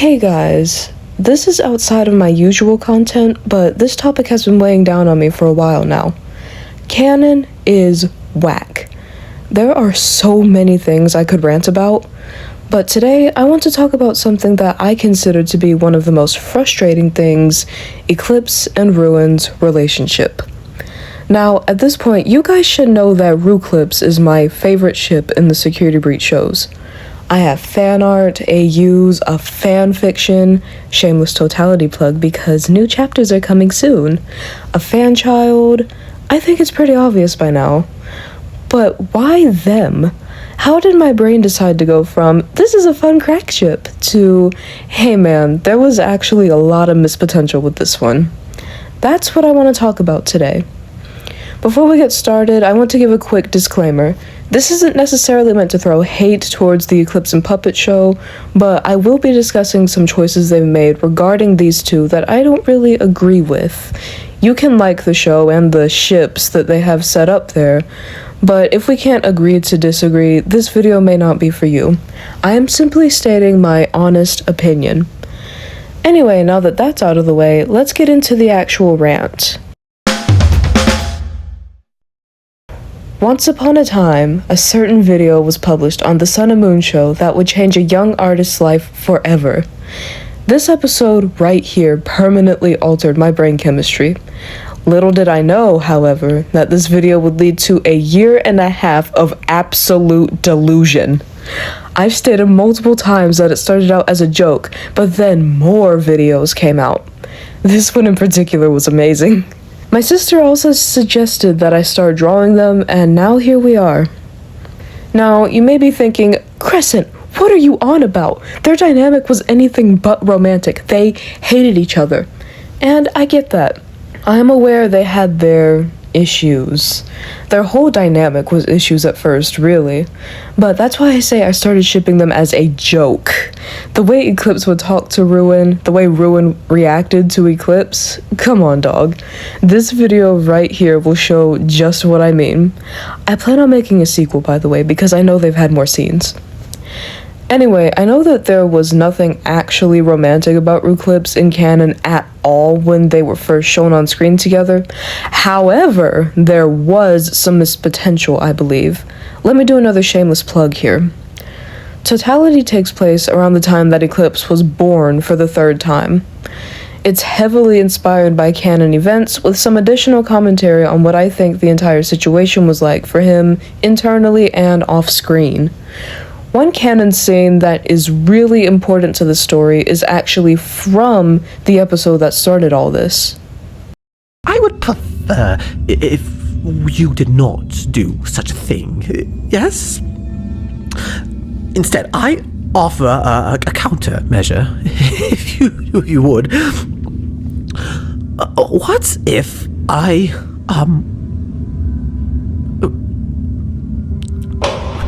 Hey guys, this is outside of my usual content, but this topic has been weighing down on me for a while now. Canon is whack. There are so many things I could rant about, but today I want to talk about something that I consider to be one of the most frustrating things: Eclipse and Ruin's relationship. Now, at this point, you guys should know that Eclipse is my favorite ship in the Security Breach shows. I have fan art, AUs, a fan fiction, shameless totality plug because new chapters are coming soon, a fan child. I think it's pretty obvious by now. But why them? How did my brain decide to go from, this is a fun crack ship, to, hey man, there was actually a lot of missed potential with this one? That's what I want to talk about today. Before we get started, I want to give a quick disclaimer. This isn't necessarily meant to throw hate towards the Eclipse and Puppet show, but I will be discussing some choices they've made regarding these two that I don't really agree with. You can like the show and the ships that they have set up there, but if we can't agree to disagree, this video may not be for you. I am simply stating my honest opinion. Anyway, now that that's out of the way, let's get into the actual rant. Once upon a time, a certain video was published on the Sun and Moon show that would change a young artist's life forever. This episode right here permanently altered my brain chemistry. Little did I know, however, that this video would lead to a year and a half of absolute delusion. I've stated multiple times that it started out as a joke, but then more videos came out. This one in particular was amazing. My sister also suggested that I start drawing them, and now here we are. Now, you may be thinking, Crescent, what are you on about? Their dynamic was anything but romantic. They hated each other. And I get that. I am aware they had their issues. Their whole dynamic was issues at first, really. But that's why I say I started shipping them as a joke. The way Eclipse would talk to Ruin, the way Ruin reacted to Eclipse, come on dog. This video right here will show just what I mean. I plan on making a sequel, by the way, because I know they've had more scenes. Anyway, I know that there was nothing actually romantic about Eclipse and Canon at all when they were first shown on screen together. However, there was some missed potential, I believe. Let me do another shameless plug here. Totality takes place around the time that Eclipse was born for the third time. It's heavily inspired by Canon events, with some additional commentary on what I think the entire situation was like for him internally and off-screen. One canon scene that is really important to the story is actually from the episode that started all this. I would prefer if you did not do such a thing, yes? Instead, I offer a countermeasure, if you would. What if I,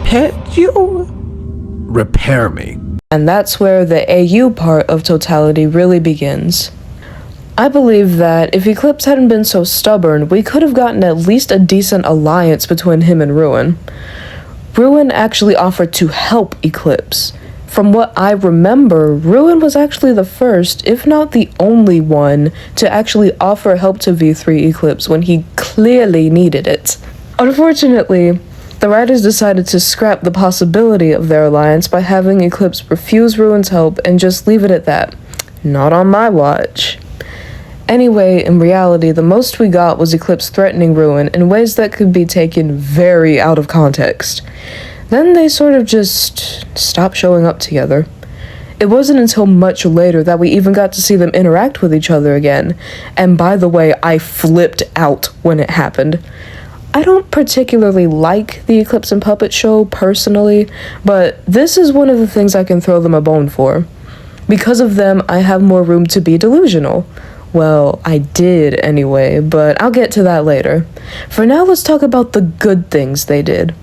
repaired you? Repair me. And that's where the AU part of Totality really begins. I believe that if Eclipse hadn't been so stubborn, we could have gotten at least a decent alliance between him and Ruin. Ruin actually offered to help Eclipse. From what I remember, Ruin was actually the first, if not the only one, to actually offer help to V3 Eclipse when he clearly needed it. Unfortunately, the writers decided to scrap the possibility of their alliance by having Eclipse refuse Ruin's help and just leave it at that. Not on my watch. Anyway, in reality, the most we got was Eclipse threatening Ruin in ways that could be taken very out of context. Then they sort of just stopped showing up together. It wasn't until much later that we even got to see them interact with each other again. And by the way, I flipped out when it happened. I don't particularly like the Eclipse and Puppet show personally, but this is one of the things I can throw them a bone for. Because of them, I have more room to be delusional. Well, I did anyway, but I'll get to that later. For now, let's talk about the good things they did.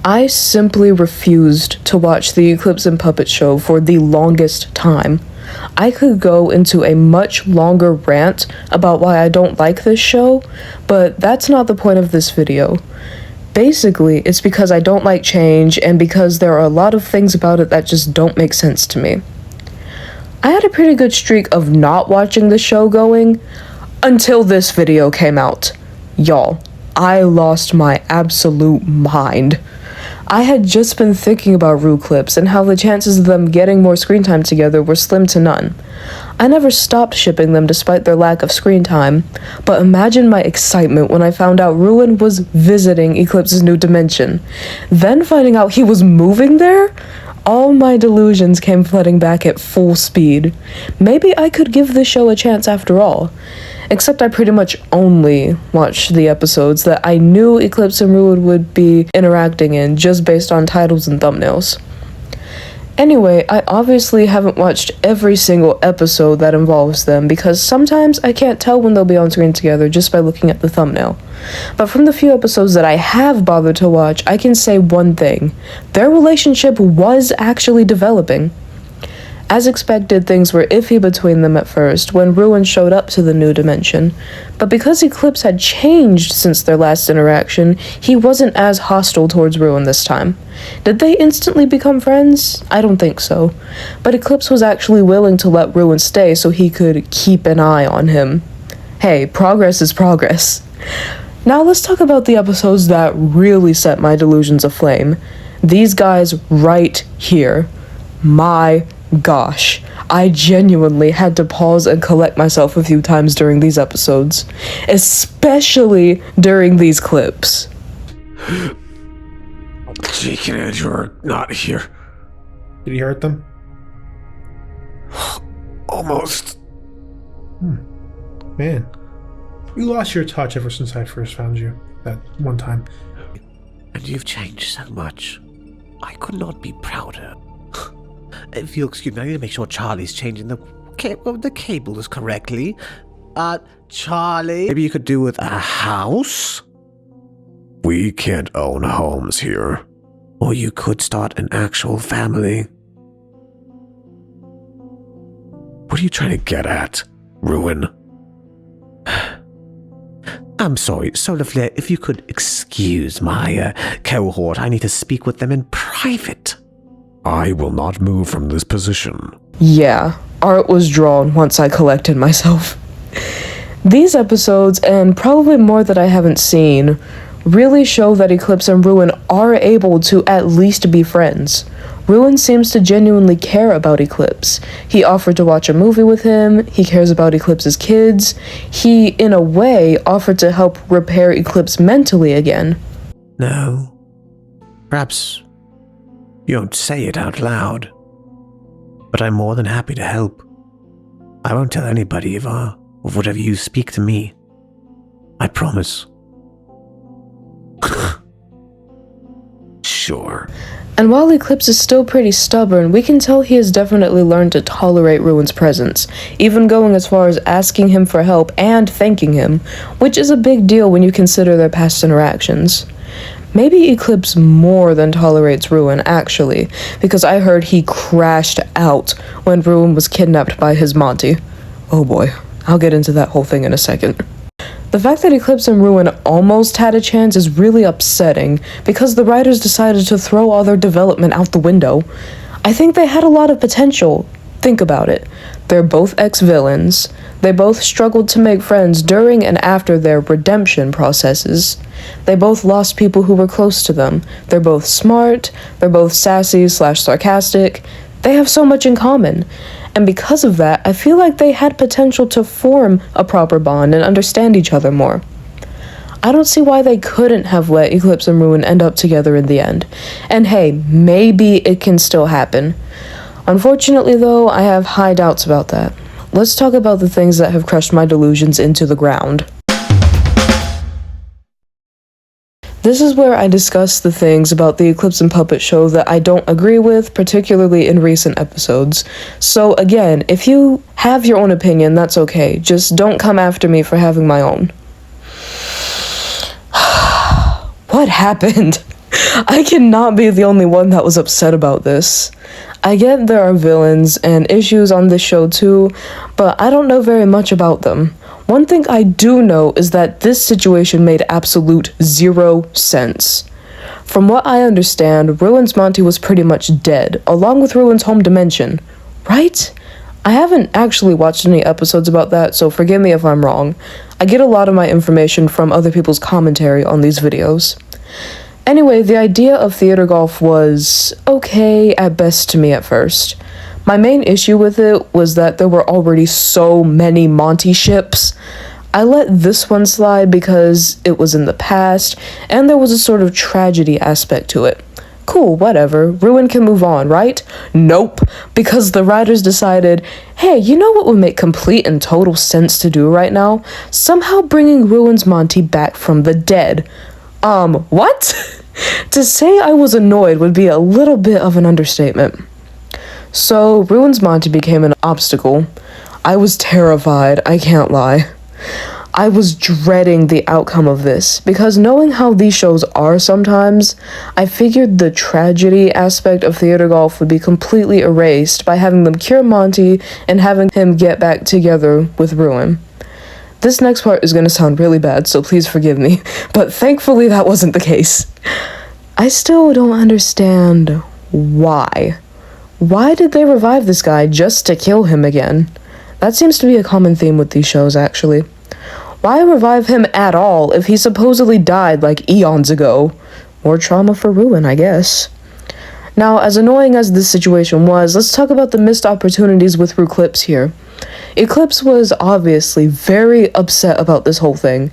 I simply refused to watch the Eclipse and Puppet show for the longest time. I could go into a much longer rant about why I don't like this show, but that's not the point of this video. Basically, it's because I don't like change and because there are a lot of things about it that just don't make sense to me. I had a pretty good streak of not watching the show going until this video came out. Y'all, I lost my absolute mind. I had just been thinking about Eclipse and how the chances of them getting more screen time together were slim to none. I never stopped shipping them despite their lack of screen time, but imagine my excitement when I found out Ruin was visiting Eclipse's new dimension. Then finding out he was moving there? All my delusions came flooding back at full speed. Maybe I could give this show a chance after all. Except I pretty much only watched the episodes that I knew Eclipse and Ruin would be interacting in just based on titles and thumbnails. Anyway, I obviously haven't watched every single episode that involves them because sometimes I can't tell when they'll be on screen together just by looking at the thumbnail. But from the few episodes that I have bothered to watch, I can say one thing. Their relationship was actually developing. As expected, things were iffy between them at first when Ruin showed up to the new dimension, but because Eclipse had changed since their last interaction, he wasn't as hostile towards Ruin this time. Did they instantly become friends? I don't think so, but Eclipse was actually willing to let Ruin stay so he could keep an eye on him. Hey, progress is progress. Now let's talk about the episodes that really set my delusions aflame. These guys right here. My gosh, I genuinely had to pause and collect myself a few times during these episodes, especially during these clips. Jake and Andrew are not here. Did you hurt them? Almost. Man, you lost your touch ever since I first found you, that one time. And you've changed so much. I could not be prouder. If you'll excuse me, I need to make sure Charlie's changing the cables correctly. Charlie? Maybe you could do with a house? We can't own homes here. Or you could start an actual family. What are you trying to get at, Ruin? I'm sorry, Solar Flare, if you could excuse my cohort, I need to speak with them in private. I will not move from this position. Yeah, art was drawn once I collected myself. These episodes, and probably more that I haven't seen, really show that Eclipse and Ruin are able to at least be friends. Ruin seems to genuinely care about Eclipse. He offered to watch a movie with him, he cares about Eclipse's kids, he, in a way, offered to help repair Eclipse mentally again. No. Perhaps you don't say it out loud, but I'm more than happy to help. I won't tell anybody of whatever you speak to me. I promise. Sure. And while Eclipse is still pretty stubborn, we can tell he has definitely learned to tolerate Ruin's presence, even going as far as asking him for help and thanking him, which is a big deal when you consider their past interactions. Maybe Eclipse more than tolerates Ruin, actually, because I heard he crashed out when Ruin was kidnapped by his Monty. Oh boy, I'll get into that whole thing in a second. The fact that Eclipse and Ruin almost had a chance is really upsetting, because the writers decided to throw all their development out the window. I think they had a lot of potential. Think about it. They're both ex-villains. They both struggled to make friends during and after their redemption processes. They both lost people who were close to them. They're both smart. They're both sassy/sarcastic. They have so much in common. And because of that, I feel like they had potential to form a proper bond and understand each other more. I don't see why they couldn't have let Eclipse and Ruin end up together in the end. And hey, maybe it can still happen. Unfortunately though, I have high doubts about that. Let's talk about the things that have crushed my delusions into the ground. This is where I discuss the things about the Eclipse and Puppet show that I don't agree with, particularly in recent episodes. So again, if you have your own opinion, that's okay. Just don't come after me for having my own. What happened? I cannot be the only one that was upset about this. I get there are villains and issues on this show too, but I don't know very much about them. One thing I do know is that this situation made absolute zero sense. From what I understand, Ruin's Monty was pretty much dead, along with Ruin's home dimension, right? I haven't actually watched any episodes about that, so forgive me if I'm wrong. I get a lot of my information from other people's commentary on these videos. Anyway, the idea of theater golf was okay at best to me at first. My main issue with it was that there were already so many Monty ships. I let this one slide because it was in the past, and there was a sort of tragedy aspect to it. Cool, whatever, Ruin can move on, right? Nope, because the writers decided, hey, you know what would make complete and total sense to do right now? Somehow bringing Ruin's Monty back from the dead. What? To say I was annoyed would be a little bit of an understatement. So, Ruin's Monty became an obstacle. I was terrified, I can't lie. I was dreading the outcome of this, because knowing how these shows are sometimes, I figured the tragedy aspect of theater golf would be completely erased by having them cure Monty and having him get back together with Ruin. This next part is going to sound really bad, so please forgive me, but thankfully that wasn't the case. I still don't understand why. Why did they revive this guy just to kill him again? That seems to be a common theme with these shows, actually. Why revive him at all if he supposedly died like eons ago? More trauma for Ruin, I guess. Now, as annoying as this situation was, let's talk about the missed opportunities with Eclipse here. Eclipse was obviously very upset about this whole thing.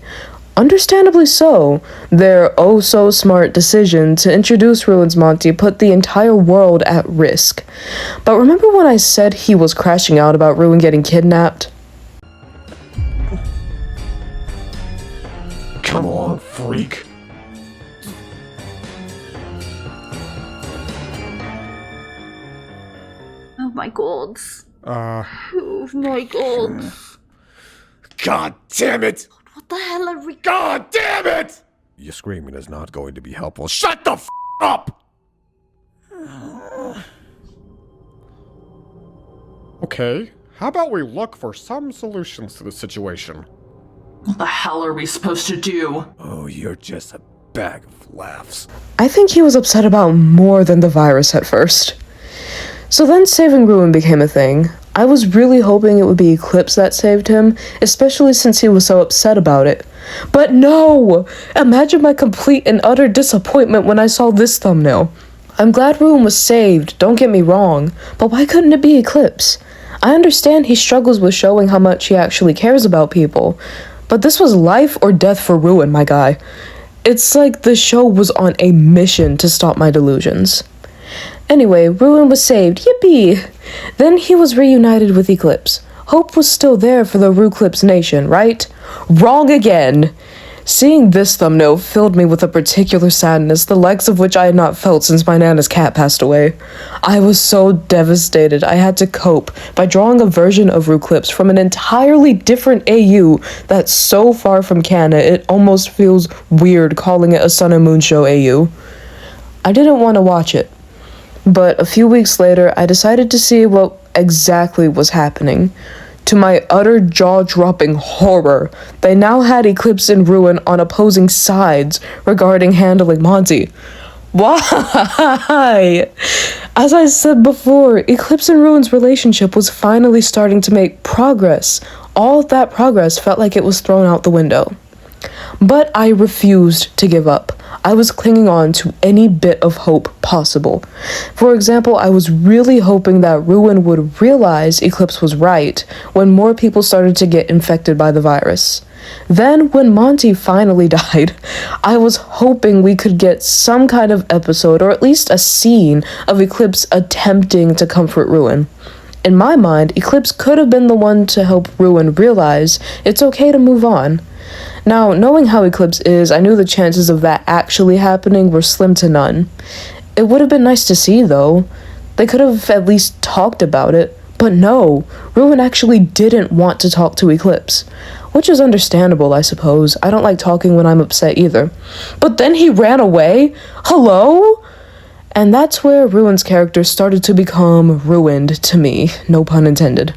Understandably so. Their oh-so-smart decision to introduce Ruin's Monty put the entire world at risk. But remember when I said he was crashing out about Ruin getting kidnapped? Come on, freak. Oh my god. Oh my god. God damn it! What the hell are we... God damn it! Your screaming is not going to be helpful. Shut the f up! Okay, how about we look for some solutions to the situation? What the hell are we supposed to do? Oh, you're just a bag of laughs. I think he was upset about more than the virus at first. So then saving Ruin became a thing. I was really hoping it would be Eclipse that saved him, especially since he was so upset about it. But no! Imagine my complete and utter disappointment when I saw this thumbnail. I'm glad Ruin was saved, don't get me wrong, but why couldn't it be Eclipse? I understand he struggles with showing how much he actually cares about people, but this was life or death for Ruin, my guy. It's like the show was on a mission to stop my delusions. Anyway, Ruin was saved, yippee! Then he was reunited with Eclipse. Hope was still there for the Eclipse Nation, right? Wrong again! Seeing this thumbnail filled me with a particular sadness, the likes of which I had not felt since my Nana's cat passed away. I was so devastated I had to cope by drawing a version of Eclipse from an entirely different AU that's so far from Canon it almost feels weird calling it a Sun and Moon Show AU. I didn't want to watch it, but a few weeks later I decided to see what exactly was happening. To my utter jaw-dropping horror, they now had Eclipse and Ruin on opposing sides regarding handling Monty. Why? As I said before, Eclipse and Ruin's relationship was finally starting to make progress. All of that progress felt like it was thrown out the window. But I refused to give up. I was clinging on to any bit of hope possible. For example, I was really hoping that Ruin would realize Eclipse was right when more people started to get infected by the virus. Then, when Monty finally died, I was hoping we could get some kind of episode or at least a scene of Eclipse attempting to comfort Ruin. In my mind, Eclipse could have been the one to help Ruin realize it's okay to move on. Now, knowing how Eclipse is, I knew the chances of that actually happening were slim to none. It would have been nice to see, though. They could have at least talked about it. But no, Ruin actually didn't want to talk to Eclipse. Which is understandable, I suppose. I don't like talking when I'm upset either. But then he ran away? Hello? And that's where Ruin's character started to become ruined to me, no pun intended.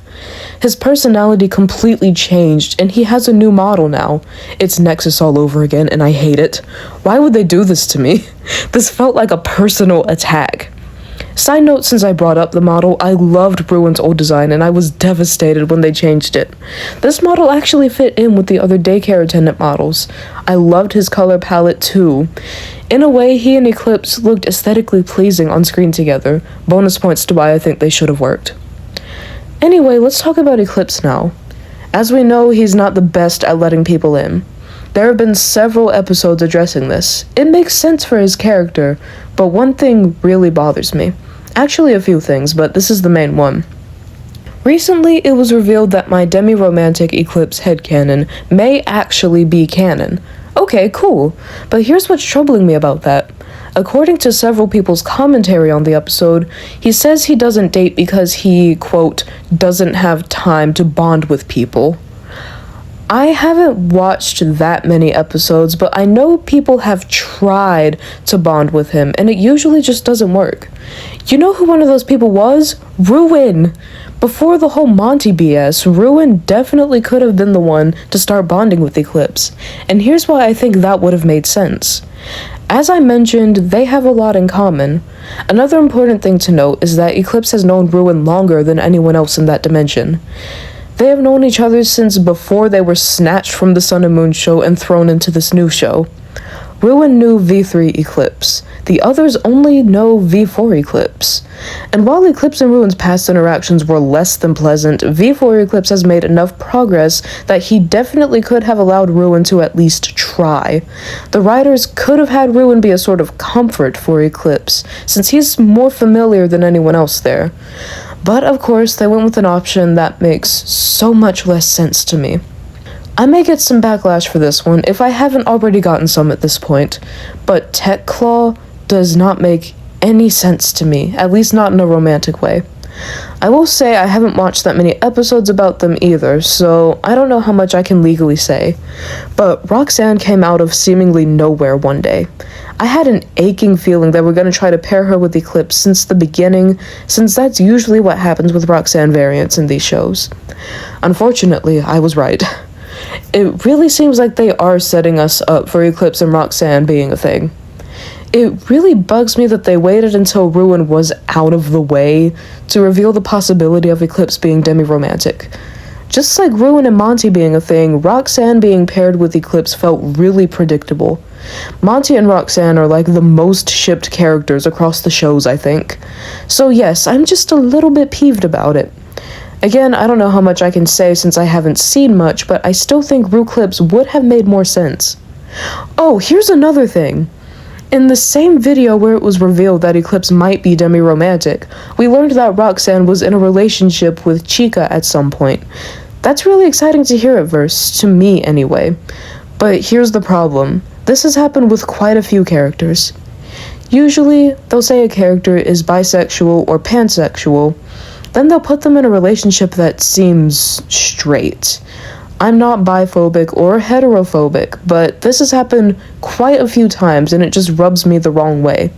His personality completely changed, and he has a new model now. It's Nexus all over again, and I hate it. Why would they do this to me? This felt like a personal attack. Side note, since I brought up the model, I loved Ruin's old design, and I was devastated when they changed it. This model actually fit in with the other daycare attendant models. I loved his color palette too. In a way, he and Eclipse looked aesthetically pleasing on screen together. Bonus points to why I think they should have worked. Anyway, let's talk about Eclipse now. As we know, he's not the best at letting people in. There have been several episodes addressing this. It makes sense for his character, but one thing really bothers me. Actually, a few things, but this is the main one. Recently, it was revealed that my demi-romantic Eclipse headcanon may actually be canon. Okay, cool, but here's what's troubling me about that. According to several people's commentary on the episode, he says he doesn't date because he, quote, doesn't have time to bond with people. I haven't watched that many episodes, but I know people have tried to bond with him, and it usually just doesn't work. You know who one of those people was? Ruin! Before the whole Monty BS, Ruin definitely could have been the one to start bonding with Eclipse, and here's why I think that would have made sense. As I mentioned, they have a lot in common. Another important thing to note is that Eclipse has known Ruin longer than anyone else in that dimension. They have known each other since before they were snatched from the Sun and Moon show and thrown into this new show. Ruin knew V3 Eclipse. The others only know V4 Eclipse. And while Eclipse and Ruin's past interactions were less than pleasant, V4 Eclipse has made enough progress that he definitely could have allowed Ruin to at least try. The writers could have had Ruin be a sort of comfort for Eclipse, since he's more familiar than anyone else there. But of course, they went with an option that makes so much less sense to me. I may get some backlash for this one if I haven't already gotten some at this point, but Tech Claw does not make any sense to me, at least not in a romantic way. I will say I haven't watched that many episodes about them either, so I don't know how much I can legally say. But Roxanne came out of seemingly nowhere one day. I had an aching feeling they were going to try to pair her with Eclipse since the beginning, since that's usually what happens with Roxanne variants in these shows. Unfortunately, I was right. It really seems like they are setting us up for Eclipse and Roxanne being a thing. It really bugs me that they waited until Ruin was out of the way to reveal the possibility of Eclipse being demi-romantic. Just like Ruin and Monty being a thing, Roxanne being paired with Eclipse felt really predictable. Monty and Roxanne are like the most shipped characters across the shows, I think. So yes, I'm just a little bit peeved about it. Again, I don't know how much I can say since I haven't seen much, but I still think Eclipse would have made more sense. Oh, here's another thing. In the same video where it was revealed that Eclipse might be demi-romantic, we learned that Roxanne was in a relationship with Chica at some point. That's really exciting to hear at first, to me anyway. But here's the problem. This has happened with quite a few characters. Usually, they'll say a character is bisexual or pansexual, then they'll put them in a relationship that seems straight. I'm not biphobic or heterophobic, but this has happened quite a few times and it just rubs me the wrong way.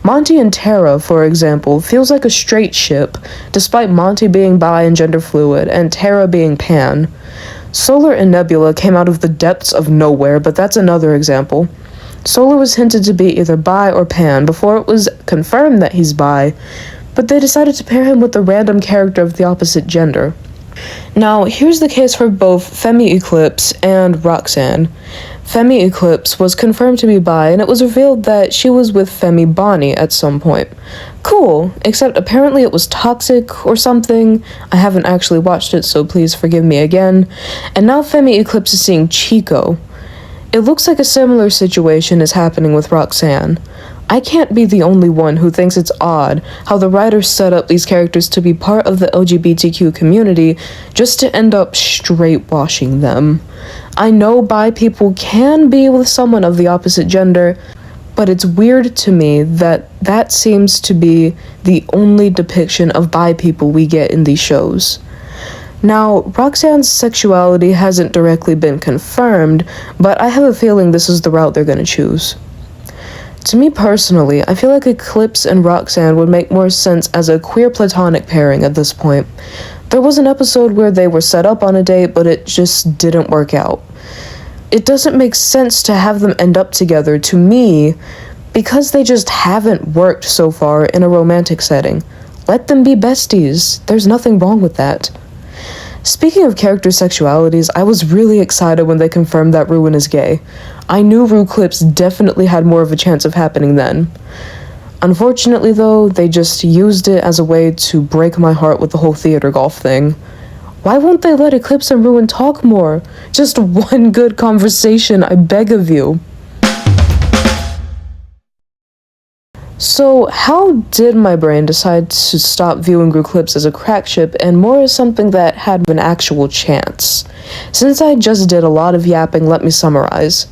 Monty and Tara, for example, feels like a straight ship, despite Monty being bi and gender fluid and Tara being pan. Solar and Nebula came out of the depths of nowhere, but that's another example. Solar was hinted to be either bi or pan before it was confirmed that he's bi, but they decided to pair him with a random character of the opposite gender. Now, here's the case for both Femi Eclipse and Roxanne. Femi Eclipse was confirmed to be bi, and it was revealed that she was with Femi Bonnie at some point. Cool, except apparently it was toxic or something. I haven't actually watched it, so please forgive me again. And now Femi Eclipse is seeing Chico. It looks like a similar situation is happening with Roxanne. I can't be the only one who thinks it's odd how the writers set up these characters to be part of the LGBTQ community just to end up straight-washing them. I know bi people can be with someone of the opposite gender, but it's weird to me that that seems to be the only depiction of bi people we get in these shows. Now, Roxanne's sexuality hasn't directly been confirmed, but I have a feeling this is the route they're going to choose. To me personally, I feel like Eclipse and Roxanne would make more sense as a queer platonic pairing at this point. There was an episode where they were set up on a date, but it just didn't work out. It doesn't make sense to have them end up together, to me, because they just haven't worked so far in a romantic setting. Let them be besties. There's nothing wrong with that. Speaking of character sexualities, I was really excited when they confirmed that Ruin is gay. I knew Eclipse definitely had more of a chance of happening then. Unfortunately though, they just used it as a way to break my heart with the whole theater golf thing. Why won't they let Eclipse and Ruin talk more? Just one good conversation, I beg of you. So, how did my brain decide to stop viewing Eclipse as a crack ship and more as something that had an actual chance? Since I just did a lot of yapping, let me summarize.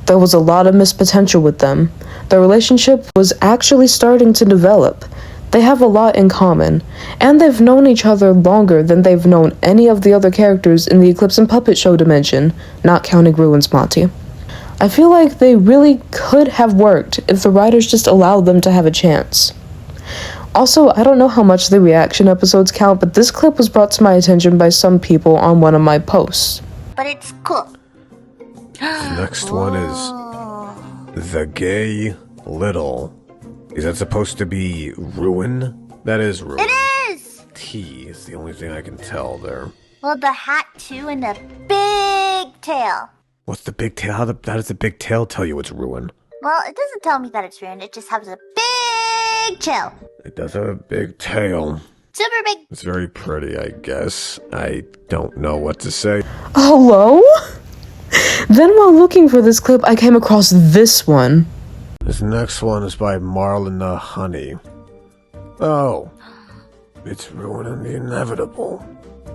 There was a lot of missed potential with them. Their relationship was actually starting to develop. They have a lot in common, and they've known each other longer than they've known any of the other characters in the Eclipse and Puppet Show dimension, not counting Ruin's Monty. I feel like they really could have worked if the writers just allowed them to have a chance. Also, I don't know how much the reaction episodes count, but this clip was brought to my attention by some people on one of my posts. But it's cool. The next one is The Gay Little. Is that supposed to be Ruin? That is Ruin. It is! T is the only thing I can tell there. Well, the hat too and the big tail. What's the big tail? How does the big tail tell you it's Ruin? Well, it doesn't tell me that it's ruined. It just has a big tail. It does have a big tail. Super big. It's very pretty, I guess. I don't know what to say. Hello? Then while looking for this clip, I came across this one. This next one is by Marlon the Honey. Oh. It's Ruin and the Inevitable.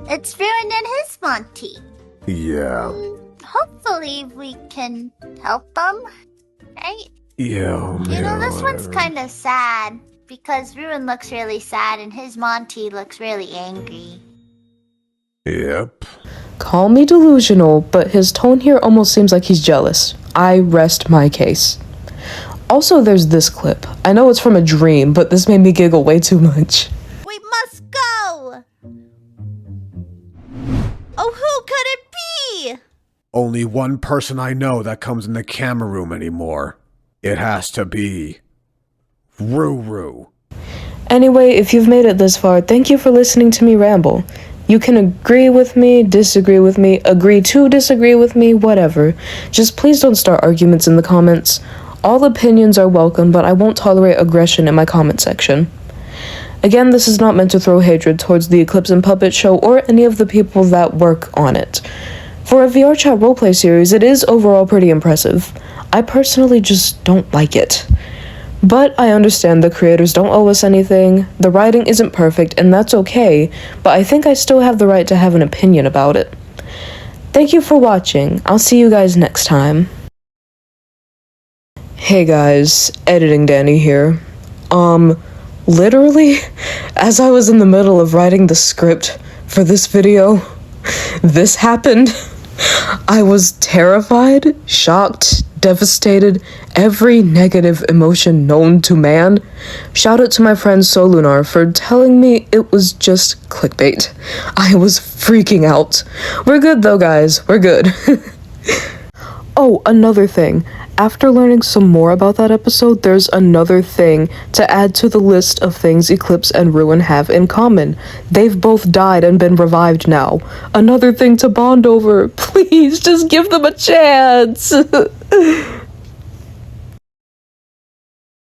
It's ruined in his Monty. Yeah. Hopefully we can help them, right? Yeah. You know, this one's kind of sad because Ruin looks really sad and his Monty looks really angry. Yep. Call me delusional, but his tone here almost seems like he's jealous. I rest my case. Also, there's this clip. I know it's from a dream, but this made me giggle way too much. We must go! Oh, who could it be? Only one person I know that comes in the camera room anymore. It has to be Ruru. Anyway, if you've made it this far, thank you for listening to me ramble. You can agree with me, disagree with me, agree to disagree with me, whatever. Just please don't start arguments in the comments. All opinions are welcome, but I won't tolerate aggression in my comment section. Again, this is not meant to throw hatred towards the Eclipse and Puppet Show or any of the people that work on it. For a VR chat roleplay series, it is overall pretty impressive. I personally just don't like it. But I understand the creators don't owe us anything, the writing isn't perfect, and that's okay, but I think I still have the right to have an opinion about it. Thank you for watching. I'll see you guys next time. Hey guys, Editing Danny here. Literally, as I was in the middle of writing the script for this video, this happened. I was terrified, shocked, devastated, every negative emotion known to man. Shout out to my friend Solunar for telling me it was just clickbait. I was freaking out. We're good though, guys. We're good. Oh, another thing. After learning some more about that episode, there's another thing to add to the list of things Eclipse and Ruin have in common. They've both died and been revived now. Another thing to bond over. Please, just give them a chance.